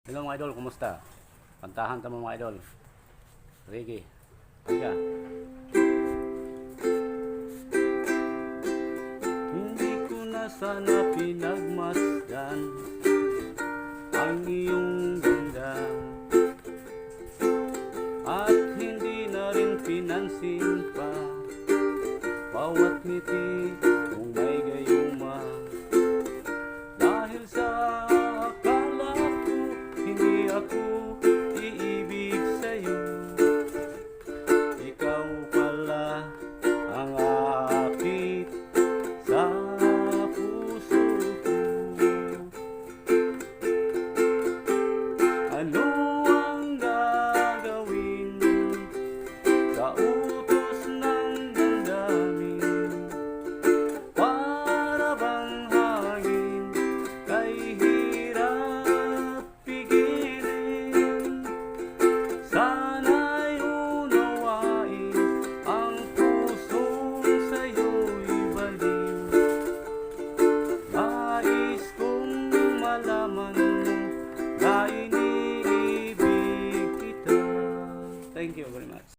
Hello mga idol, kumusta? Kantahan tamo mga idol. Reggae. Kaya. Hindi ko na sana pinagmasdan ang iyong ganda, at hindi na rin pinansin pa bawat ngiti